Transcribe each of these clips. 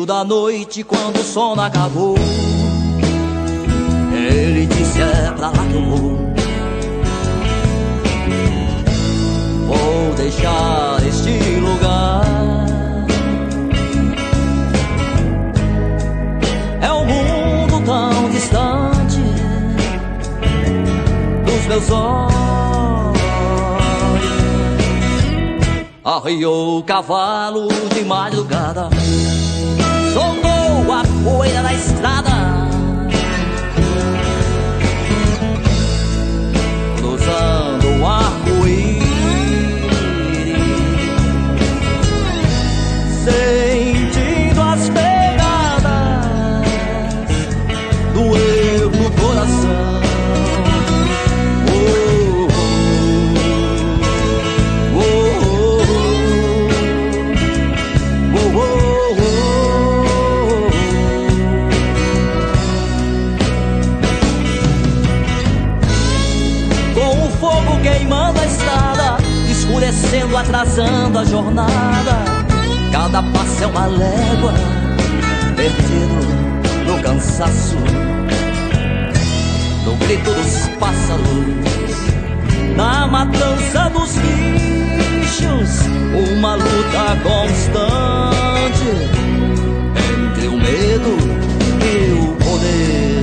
da noite, quando o sono acabou, ele disse: é pra lá que eu vou. Vou deixar este lugar. É um mundo tão distante dos meus olhos. Arriou o cavalo de madrugada, soltou a poeira da estrada, cruzando o arco-íris, sentindo as pegadas doer no coração. Queimando a estrada, escurecendo, atrasando a jornada. Cada passo é uma légua, perdido no cansaço, no grito dos pássaros, na matança dos bichos. Uma luta constante entre o medo e o poder,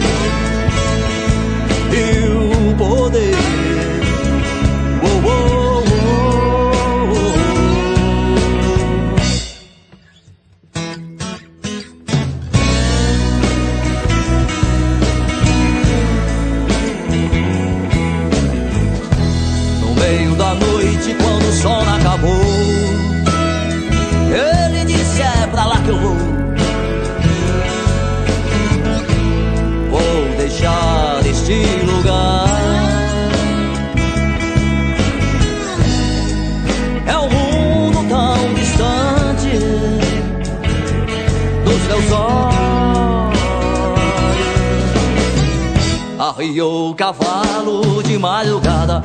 e o poder. No meio da noite, quando o sono acabou, ele disse: é pra lá que eu vou. Vou deixar este lugar. É um mundo tão distante dos meus olhos. Arriou o cavalo de madrugada,